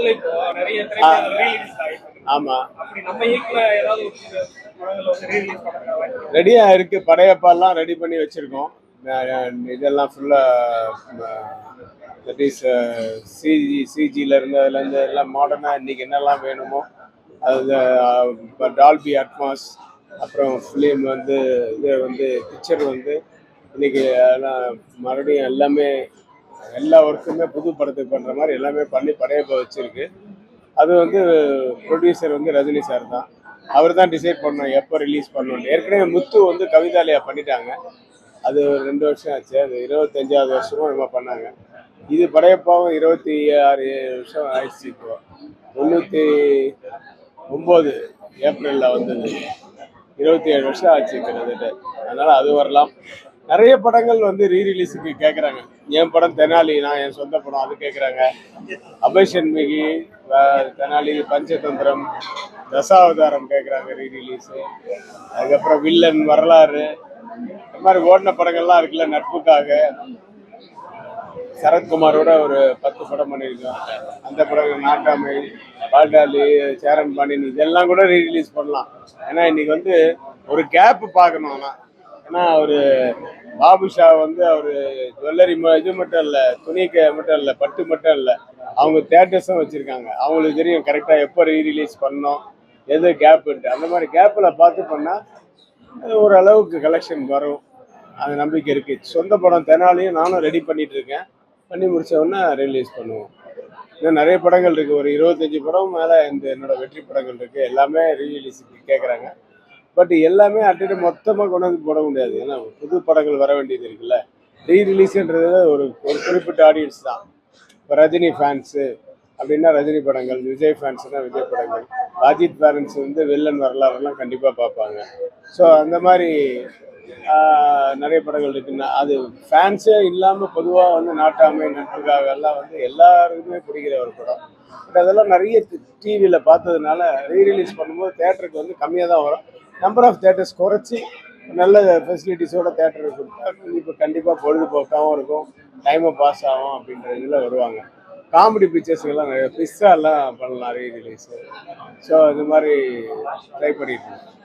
சமீபத்துல இப்போ நிறைய திரைப்படங்கள் ரீலீஸ் ஆயிருக்கு. ஆமா, அப்படி நம்ம இயக்குல ஏதாவது ஒரு சில படங்கள் வந்து ரீலீஸ் பண்றாங்க. ரெடியா இருக்கு. படையப்பாலாம் ரெடி பண்ணி வச்சிருக்கோம். இதெல்லாம் ஃபுல்லா தட் இஸ் சிஜில இருந்து அதுல இருந்து எல்லாம் மாடர்னா இன்னைக்கு என்னெல்லாம் வேணுமோ அது டால்பி அட்மாஸ், அப்புறம் ஃபிலிம் வந்து இது வந்து பிக்சர் வந்து இன்னைக்கு எல்லாம் மறுபடியும் எல்லாமே எல்லா ஒர்க்குமே புது படத்துக்கு பண்ற மாதிரி எல்லாமே பண்ணி படையப்ப வச்சிருக்கு. அது வந்து ப்ரொடியூசர் வந்து ரஜினி சார் தான். அவர் தான் டிசைட் பண்ணோம் எப்போ ரிலீஸ் பண்ணணும். ஏற்கனவே முத்து வந்து கவிதாலயா பண்ணிட்டாங்க. அது ஒரு 2 வருஷம் ஆச்சு. அது 25வது வருஷமும் என்னமோ பண்ணாங்க. இது படையப்பாவும் 26 வருஷம் ஆயிடுச்சு. இப்போ 99 ஏப்ரல்ல வந்தது. 27 வருஷம் ஆச்சு கிட்டத்தட்ட. அதனால அது வரலாம். நிறைய படங்கள் வந்து ரீரிலீஸுக்கு கேட்குறாங்க. என் படம் தெனாலி, நான் என் சொந்த படம் அது கேட்குறாங்க. அபய்ஷன்மிகி, தெனாலி, பஞ்சதந்திரம், தசாவதாரம் கேட்குறாங்க ரீரிலீஸு. அதுக்கப்புறம் வில்லன், வரலாறு, இந்த மாதிரி ஓடின படங்கள்லாம் இருக்குல்ல. நட்புக்காக சரத்குமாரோட ஒரு 10 படம் பண்ணியிருக்கோம். அந்த படம் நாட்டாமை, பால்டாலி, சேரன் பாண்டியன் இதெல்லாம் கூட ரீரிலீஸ் பண்ணலாம். ஏன்னா இன்னைக்கு வந்து ஒரு கேப் பார்க்கணும். ஏன்னா ஒரு பாபுஷா வந்து அவர் ஜுவல்லரி இது மட்டும் இல்லை, துணிக்கு மட்டும் இல்லை, பட்டு மட்டும் இல்லை, அவங்க தேட்டர்ஸும் வச்சுருக்காங்க. அவங்களுக்கு தெரியும் கரெக்டாக எப்போ ரீரிலீஸ் பண்ணோம், எது கேப்புன்ட்டு. அந்த மாதிரி கேப்பில் பார்த்து பண்ணால் ஓரளவுக்கு கலெக்ஷன் வரும். அது நம்பிக்கை இருக்குது. சொந்த படம் தெனாலியும் நானும் ரெடி பண்ணிட்டு இருக்கேன். பண்ணி முடிச்ச உடனே ரிலீஸ் பண்ணுவோம். இன்னும் நிறைய படங்கள் இருக்குது. ஒரு 25 படம் மேலே என்னோட வெற்றி படங்கள் இருக்குது. எல்லாமே ரீரிலீஸுக்கு கேட்குறாங்க. பட் எல்லாமே அட்டிட்டு மொத்தமாக கொண்டு வந்து போட முடியாது. ஏன்னா புது படங்கள் வர வேண்டியது இருக்குல்ல. ரீரிலீஸுன்றது ஒரு குறிப்பிட்ட ஆடியன்ஸ் தான். இப்போ ரஜினி ஃபேன்ஸு அப்படின்னா ரஜினி படங்கள், விஜய் ஃபேன்ஸ்னால் விஜய் படங்கள், அஜித் ஃபேன்ஸ் வந்து வில்லன் வரலாறுலாம் கண்டிப்பாக பார்ப்பாங்க. ஸோ அந்த மாதிரி நிறைய படங்கள் இருக்குன்னா அது ஃபேன்ஸே இல்லாமல் பொதுவாக வந்து நாட்டாமை, நட்புக்காக எல்லாம் வந்து எல்லாருக்குமே பிடிக்கிற ஒரு படம். பட் அதெல்லாம் நிறைய டிவியில் பார்த்ததுனால ரீரிலீஸ் பண்ணும்போது தேட்டருக்கு வந்து கம்மியாக தான் வரும். நம்பர் ஆஃப் தேட்டர்ஸ் குறைச்சி நல்ல ஃபெசிலிட்டிஸோட தேட்டருக்கு கொடுத்தா இப்போ கண்டிப்பாக பொழுதுபோக்காகவும் இருக்கும், டைமை பாஸ் ஆகும் அப்படின்ற இதில் வருவாங்க. காமெடி பிக்சர்ஸுக்கெல்லாம் நிறைய பிஸ்ஸாலாம் பண்ணலாம் ரீரிலீஸு. ஸோ இது மாதிரி ட்ரை பண்ணிட்டு இருக்கோம்.